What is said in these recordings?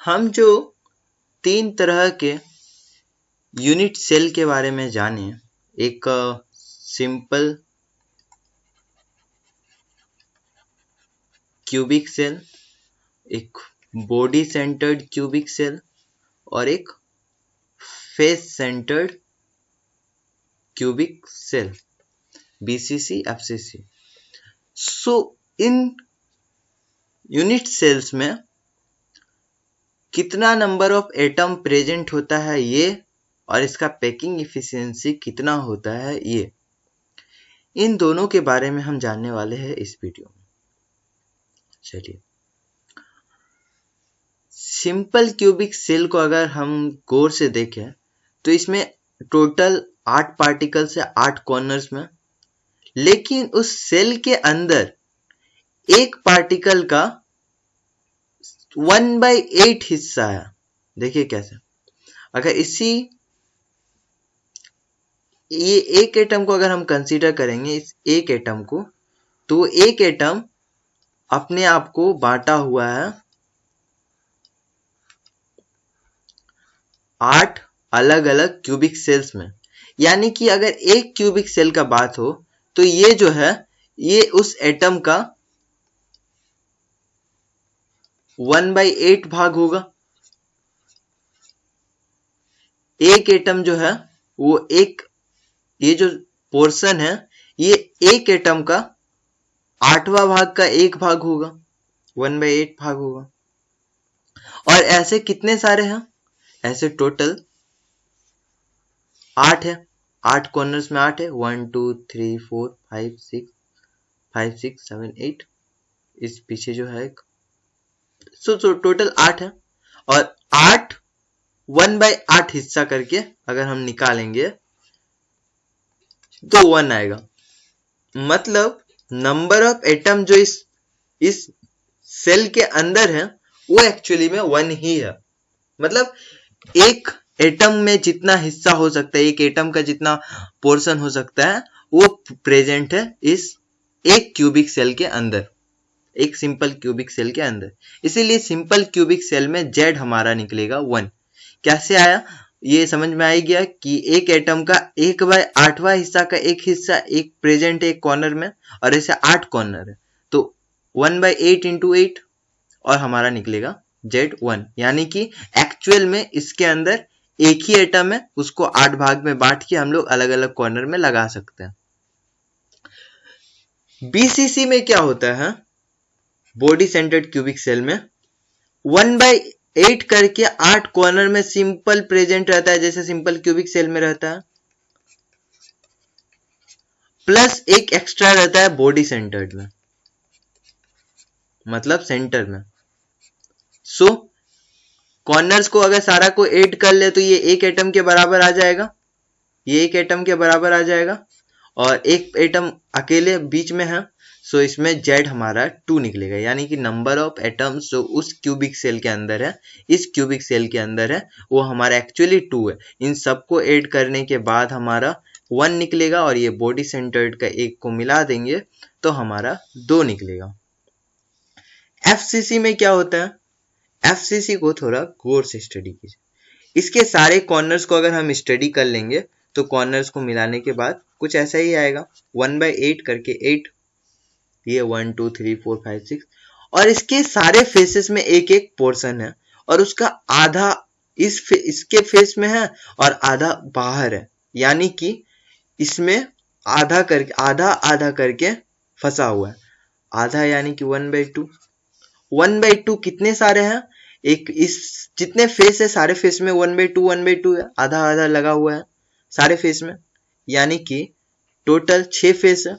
हम जो 3 तरह के यूनिट सेल के बारे में जाने, एक सिंपल क्यूबिक सेल, एक बॉडी सेंटर्ड क्यूबिक सेल और एक face centred cubic cell, BCC FCC. So इन यूनिट सेल्स में कितना नंबर ऑफ एटम प्रेजेंट होता है ये, और इसका पैकिंग इफिशिएंसी कितना होता है ये, इन दोनों के बारे में हम जानने वाले हैं इस वीडियो में। चलिए, सिंपल क्यूबिक सेल को अगर हम गौर से देखें तो इसमें टोटल 8 पार्टिकल्स है 8 कॉर्नर्स में, लेकिन उस सेल के अंदर एक पार्टिकल का 1/8 हिस्सा है। देखिए कैसे, अगर ये एक एटम को अगर हम कंसीडर करेंगे, इस एक एटम को, तो एक एटम अपने आप को बांटा हुआ है 8 अलग अलग क्यूबिक सेल्स में। यानी कि अगर एक क्यूबिक सेल का बात हो तो ये जो है ये उस एटम का 1/8 भाग होगा। एक एटम जो है वो ये जो पोर्शन है ये एक एटम का 8वां भाग का 1 भाग होगा, 1/8 भाग होगा। और ऐसे कितने सारे हैं? ऐसे टोटल 8 है, 8 कॉर्नर्स में 8 है, 1 2 3 4 5 6 7 8, इस पीछे जो है सो टोटल 8 है। और 8 1/8 हिस्सा करके अगर हम निकालेंगे तो 1 आएगा। मतलब नंबर ऑफ एटम जो इस सेल के अंदर है वो एक्चुअली में 1 ही है। मतलब एक एटम में जितना हिस्सा हो सकता है, एक एटम का जितना पोर्शन हो सकता है वो प्रेजेंट है इस एक क्यूबिक सेल के अंदर, एक सिंपल क्यूबिक सेल के अंदर। इसीलिए सिंपल क्यूबिक सेल में Z हमारा निकलेगा 1। कैसे आया ये समझ में आ गया कि एक एटम का 1/8वां हिस्सा का एक हिस्सा एक प्रेजेंट है एक कॉर्नर में, और ऐसे 8 कॉर्नर है तो 1/8 into 8 और हमारा निकलेगा Z1। यानी कि एक्चुअल में इसके अंदर एक ही एटम है, उसको 8 भाग में बांट के हम लोग अलग अलग कॉर्नर में लगा सकते हैं। बीसीसी में क्या होता है, बॉडी सेंटर्ड क्यूबिक सेल में 1/8 करके 8 कॉर्नर में सिंपल प्रेजेंट रहता है, जैसे सिंपल क्यूबिक सेल में रहता है, प्लस एक एक्स्ट्रा रहता है बॉडी सेंटर्ड में, मतलब सेंटर में। सो कॉर्नर्स को अगर सारा को ऐड कर ले तो ये एक एटम के बराबर आ जाएगा, ये एक एटम के बराबर आ जाएगा, और एक एटम अकेले बीच में है, सो इसमें Z हमारा 2 निकलेगा। यानी कि नंबर ऑफ एटम्स जो उस क्यूबिक सेल के अंदर है, इस क्यूबिक सेल के अंदर है, वो हमारा एक्चुअली 2 है। इन सबको ऐड करने के बाद हमारा 1 निकलेगा, और ये बॉडी सेंटर्ड का एक को मिला देंगे तो हमारा 2 निकलेगा। एफसीसी में क्या होता है, एफसीसी को थोड़ा गौर से स्टडी कीजिए। इसके सारे कॉर्नर्स को अगर हम स्टडी कर लेंगे तो कॉर्नर्स को मिलाने के बाद कुछ ऐसा ही आएगा, 1/8 करके 8, ये 1 2 3 4 5 6, और इसके सारे फेसेस में एक एक पोर्शन है, और उसका आधा इसके फेस में है और आधा बाहर है। यानी कि इसमें आधा करके फंसा हुआ है, आधा यानी कि 1/2। 1/2 कितने सारे हैं, एक इस जितने फेस है सारे फेस में 1/2 है, आधा आधा लगा हुआ है सारे फेस में, यानी कि टोटल 6 फेस है,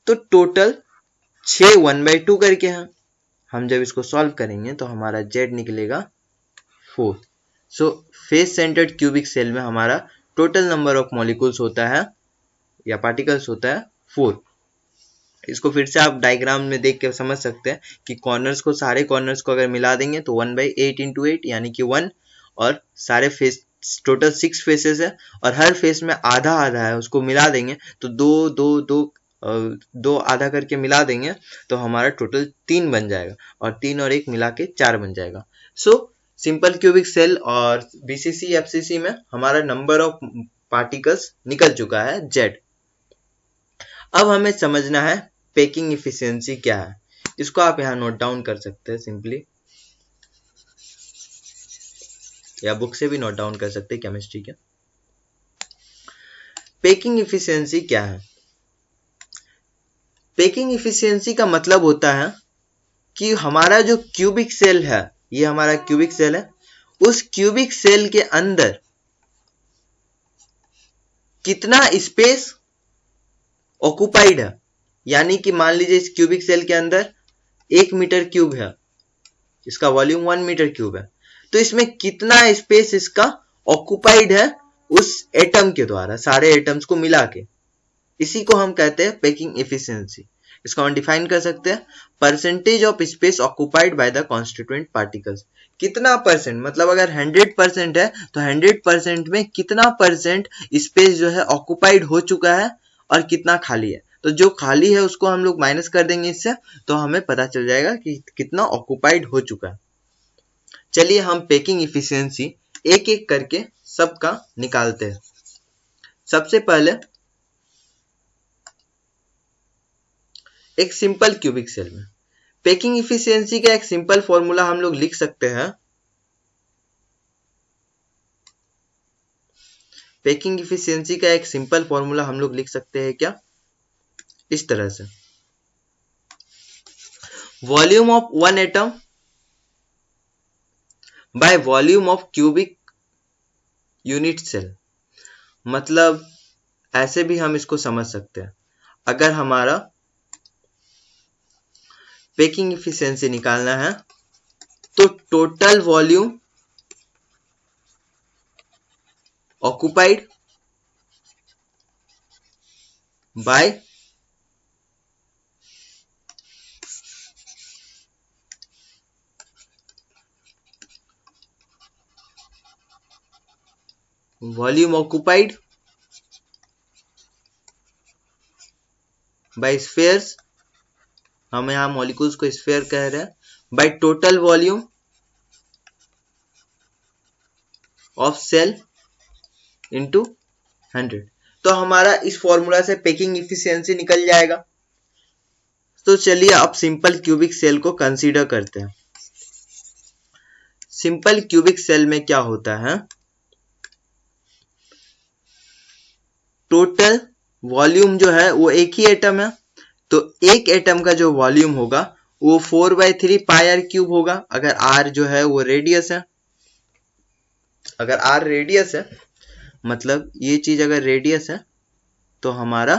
तो टोटल 6 1/2 करके हैं। हम जब इसको सॉल्व करेंगे तो हमारा Z निकलेगा 4। So face centred cubic cell में हमारा टोटल नंबर ऑफ मॉलिक्यूल्स होता है या पार्टिकल्स होता है 4। इसको फिर से आप डायग्राम में देख के समझ सकते हैं कि कॉर्नर्स को, सारे कॉर्नर्स को अगर मिला देंगे तो 1/8 into 8 यानी कि 1, और सारे फेस टोटल 6 फेसेस है, और हर फेस में आधा आधा है, उसको मिला देंगे तो 2 आधा करके मिला देंगे तो हमारा टोटल 3 बन जाएगा, और 3 और 1 मिला के 4 बन जाएगा। सो सिंपल क्यूबिक सेल और बीसीसी एफसीसी में हमारा नंबर ऑफ पार्टिकल्स निकल चुका है Z। अब हमें समझना है पैकिंग इफिशियंसी क्या है। इसको आप यहाँ नोट डाउन कर सकते हैं सिंपली, या बुक से भी नोट डाउन कर सकते हैं केमिस्ट्री के। पैकिंग इफिशियंसी क्या है? पैकिंग इफिशियंसी का मतलब होता है कि हमारा जो क्यूबिक सेल है, ये हमारा क्यूबिक सेल है, उस क्यूबिक सेल के अंदर कितना स्पेस ऑक्युपाइड है। यानी कि मान लीजिए इस क्यूबिक सेल के अंदर 1 मीटर क्यूब है, इसका वॉल्यूम 1 मीटर क्यूब है, तो इसमें कितना स्पेस इसका ऑक्युपाइड है उस एटम के द्वारा, सारे एटम्स को मिला के। इसी को हम कहते हैं पैकिंग इफिशियंसी। इसको हम डिफाइन कर सकते हैं percentage of space occupied by the constituent particles. कितना परसेंट, मतलब अगर 100% है तो 100% में कितना परसेंट स्पेस जो है ऑक्युपाइड हो चुका है और कितना खाली है। तो जो खाली है उसको हम लोग माइनस कर देंगे इससे, तो हमें पता चल जाएगा कि कितना ऑक्युपाइड हो चुका है। चलिए हम पैकिंग इफिशियंसी एक एक करके सबका निकालते हैं। सबसे पहले एक सिंपल क्यूबिक सेल में पैकिंग इफिशियंसी का एक सिंपल फॉर्मूला हम लोग लिख सकते हैं। पैकिंग इफिशियंसी का एक सिंपल फॉर्मूला हम लोग लिख सकते हैं क्या, इस तरह से, volume of one atom by volume of cubic unit cell. मतलब ऐसे भी हम इसको समझ सकते हैं, अगर हमारा पैकिंग इफिशियंसी निकालना है तो total volume occupied by volume occupied by spheres, हम यहां मॉलिक्यूल्स को स्फीयर कह रहे हैं, by total volume of cell into 100। तो हमारा इस फॉर्मूला से पैकिंग इफिशियंसी निकल जाएगा। तो चलिए अब सिंपल क्यूबिक सेल को कंसीडर करते हैं। सिंपल क्यूबिक सेल में क्या होता है, टोटल वॉल्यूम जो है वो एक ही एटम है, तो एक एटम का जो वॉल्यूम होगा वो 4/3 पाई आर क्यूब होगा। अगर आर जो है वो रेडियस है, अगर आर रेडियस है, मतलब ये चीज अगर रेडियस है, तो हमारा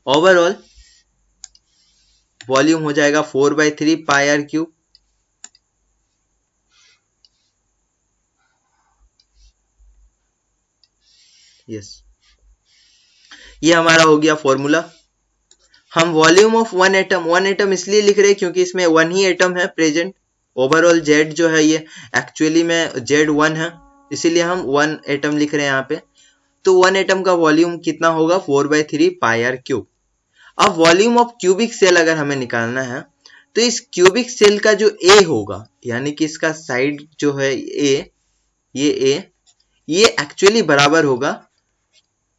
ओवरऑल वॉल्यूम हो जाएगा 4/3 पाई आर क्यूब। यस, ये हमारा हो गया फॉर्मूला। हम वॉल्यूम ऑफ वन एटम इसलिए लिख रहे हैं क्योंकि इसमें वन ही एटम है प्रेजेंट। ओवरऑल जेड जो है ये एक्चुअली में जेड 1 है, इसीलिए हम वन एटम लिख रहे हैं यहाँ पे। तो वन एटम का वॉल्यूम कितना होगा, 4/3 पाई आर क्यूब। अब वॉल्यूम ऑफ क्यूबिक सेल अगर हमें निकालना है तो इस क्यूबिक सेल का जो ए होगा, यानी कि इसका साइड जो है ए, ये एक्चुअली बराबर होगा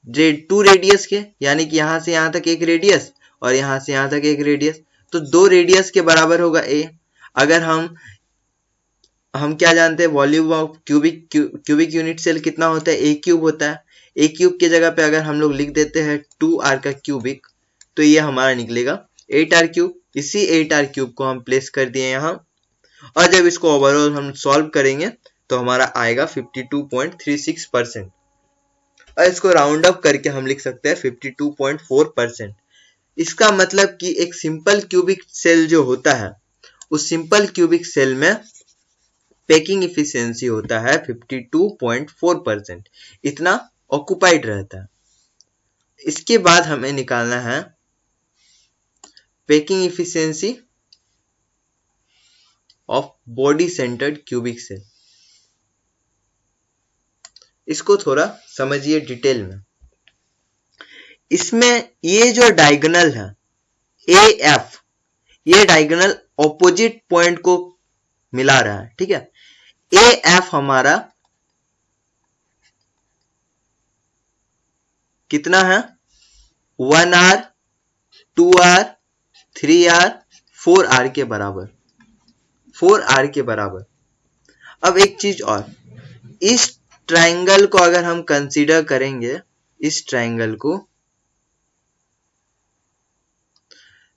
2 रेडियस के, यानी कि यहां से यहां तक एक रेडियस और यहां से यहां तक एक रेडियस, तो 2 रेडियस के बराबर होगा ए। अगर हम क्या जानते हैं, volume of cubic unit cell कितना होता है, ए क्यूब होता है। ए क्यूब की जगह पे अगर हम लोग लिख देते हैं 2r का क्यूबिक, तो ये हमारा निकलेगा 8r क्यूब। इसी 8r क्यूब को हम प्लेस कर दिए यहाँ, और जब इसको ओवरऑल हम सॉल्व करेंगे तो हमारा आएगा 52.36%, और इसको राउंड अप करके हम लिख सकते हैं 52.4%। इसका मतलब कि एक सिंपल क्यूबिक सेल जो होता है, उस सिंपल क्यूबिक सेल में पैकिंग इफिशियंसी होता है 52.4%, इतना ऑक्युपाइड रहता है। इसके बाद हमें निकालना है packing efficiency of body centred cubic cell. इसको थोड़ा समझिए डिटेल में। इसमें ये जो डायगोनल है AF, ये डायगोनल ऑपोजिट पॉइंट को मिला रहा है, ठीक है। ए एफ हमारा कितना है, 1R 2R 3R 4R के बराबर, 4R के बराबर। अब एक चीज और, इस ट्रायंगल को अगर हम कंसीडर करेंगे, इस ट्रायंगल को,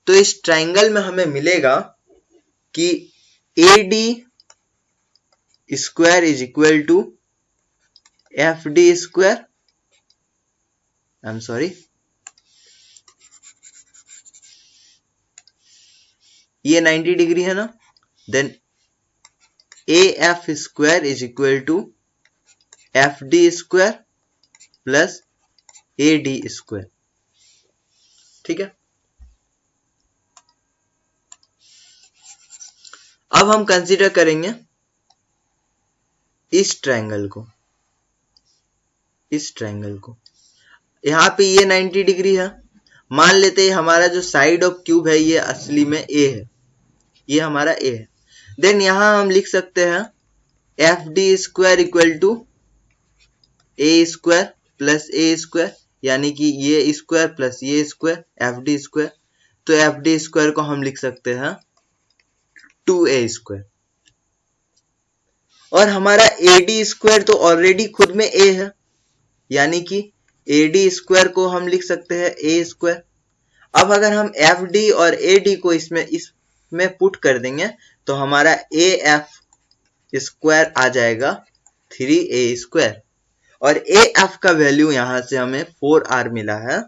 तो इस ट्रायंगल में हमें मिलेगा कि AD square is equal to FD square, I am sorry, ये 90 डिग्री है ना, then AF square is equal to FD square plus AD square, ठीक है। अब हम कंसीडर करेंगे इस ट्रायंगल को, इस ट्रायंगल को, यहां पे ये 90 डिग्री है, मान लेते हैं हमारा जो साइड ऑफ क्यूब है ये असली में A है, ये हमारा A है। देन यहां हम लिख सकते हैं FD square equal to A square plus A square, यानी कि ये स्क्वायर प्लस ये स्क्वायर FD स्क्वायर, तो FD स्क्वायर को हम लिख सकते हैं 2A स्क्वायर। और हमारा AD स्क्वायर तो ऑलरेडी खुद में A है, यानी कि AD स्क्वायर को हम लिख सकते हैं A स्क्वायर। अब अगर हम FD और AD को इसमें पुट कर देंगे तो हमारा AF स्क्वायर आ जाएगा 3A स्क्वायर, और AF का वैल्यू यहां से हमें 4R मिला है,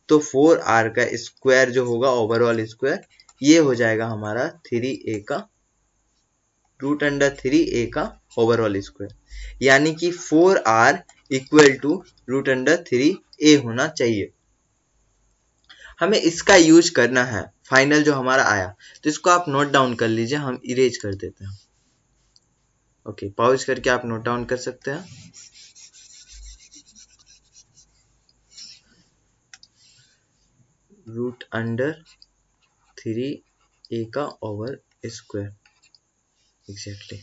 तो 4R का स्क्वायर जो होगा ओवरऑल स्क्वायर, ये हो जाएगा हमारा 3A का रूट अंडर 3A का ओवरऑल स्क्वायर, यानी कि 4R equal to root under 3A होना चाहिए। हमें इसका यूज करना है, फाइनल जो हमारा आया, तो इसको आप नोट डाउन कर लीजिए, हम इरेज कर देते हैं। ओके, पॉज करके आप नोट डाउन कर सकते हैं। रूट अंडर 3A का ओवर स्क्वायर, एग्जैक्टली।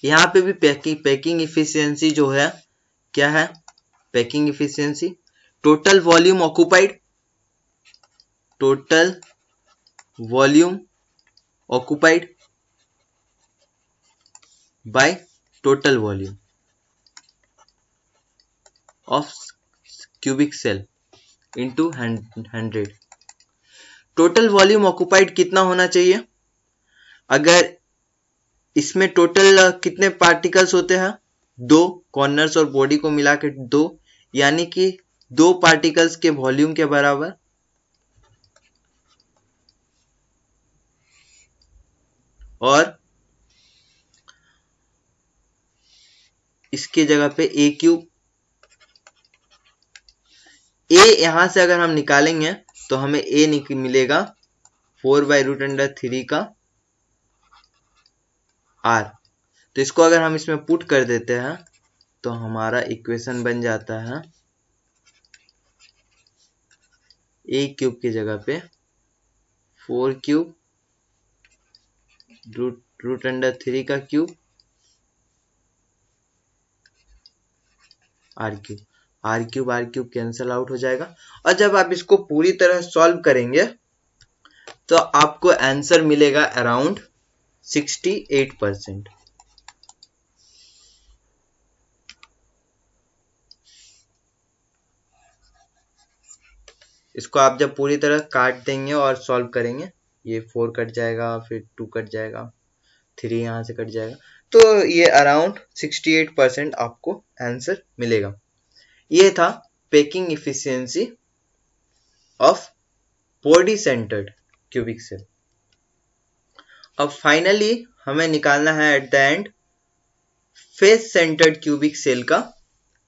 यहाँ पे भी पैकिंग इफिशियंसी जो है क्या है, packing efficiency total volume occupied, total volume occupied by total volume of cubic cell into 100। Total volume occupied कितना होना चाहिए, अगर इसमें टोटल कितने पार्टिकल्स होते हैं, 2, कॉर्नर्स और बॉडी को मिला के 2, यानी कि 2 पार्टिकल्स के वॉल्यूम के बराबर, और इसके जगह पे A क्यूब, A यहां से अगर हम निकालेंगे तो हमें A मिलेगा 4/√3 का R, तो इसको अगर हम इसमें पुट कर देते हैं तो हमारा इक्वेशन बन जाता है A क्यूब की जगह पे 4 क्यूब √3 का cube R cube cancel out हो जाएगा। और जब आप इसको पूरी तरह सॉल्व करेंगे तो आपको आंसर मिलेगा अराउंड 68%। इसको आप जब पूरी तरह काट देंगे और सॉल्व करेंगे, ये 4 कट जाएगा, फिर 2 कट जाएगा, 3 यहां से कट जाएगा, तो ये अराउंड 68% आपको आंसर मिलेगा। ये था packing efficiency of body centred cubic cell. अब फाइनली हमें निकालना है at the end face centred cubic cell का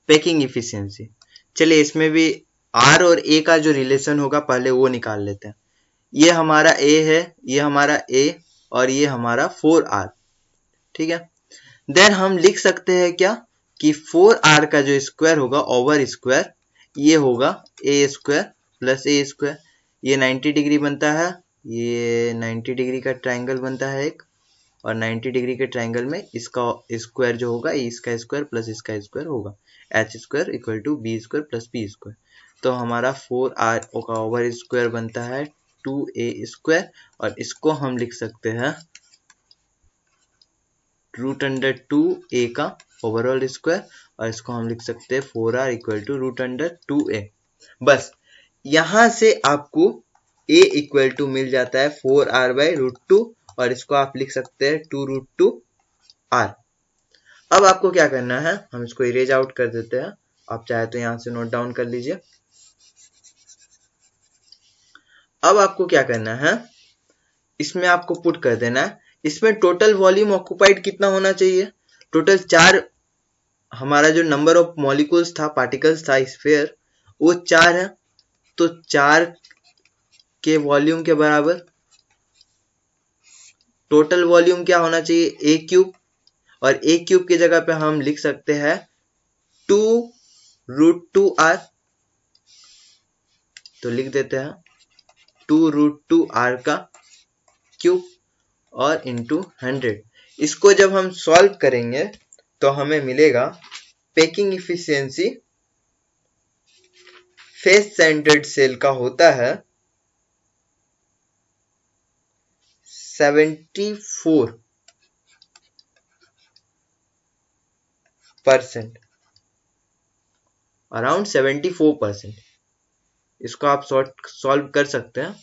पैकिंग इफिशियंसी। चलिए इसमें भी R और A का जो रिलेशन होगा पहले वो निकाल लेते हैं। ये हमारा A है, ये हमारा A, और ये हमारा 4R, ठीक है। देन हम लिख सकते हैं क्या कि 4R का जो स्क्वायर होगा ओवर स्क्वायर, ये होगा A square plus A square, ये 90 डिग्री बनता है, ये 90 डिग्री का ट्रायंगल बनता है एक, और 90 डिग्री के ट्रायंगल में इसका स्क्वायर जो होगा इसका स्क्वायर प्लस इसका स्क्वायर होगा, H square equal to B square plus P square. तो हमारा 4r का ओवर स्क्वायर बनता है 2a स्क्वायर, और इसको हम लिख सकते हैं रूट अंडर 2a का ओवरऑल स्क्वायर, और इसको हम लिख सकते हैं 4r equal to root under 2a। बस यहां से आपको a इक्वल टू मिल जाता है 4r बाई रूट 2, और इसको आप लिख सकते हैं 2 रूट 2 r। अब आपको क्या करना है, हम इसको इरेज आउट कर देते हैं, आप चाहे तो यहां से नोट डाउन कर लीजिए। अब आपको क्या करना है, इसमें आपको पुट कर देना है, इसमें टोटल वॉल्यूम ऑक्युपाइड कितना होना चाहिए, टोटल 4, हमारा जो नंबर ऑफ मॉलिक्यूल्स था, पार्टिकल्स था स्फीयर, वो 4 है, तो 4 के वॉल्यूम के बराबर टोटल वॉल्यूम क्या होना चाहिए, ए क्यूब, और ए क्यूब की जगह पे हम लिख सकते हैं 2 रूट 2 आर, तो लिख देते हैं 2 रूट 2 आर का क्यूब और इंटू 100। इसको जब हम सॉल्व करेंगे तो हमें मिलेगा packing efficiency face centred cell का होता है 74%, अराउंड 74%। इसको आप सॉल्व कर सकते हैं।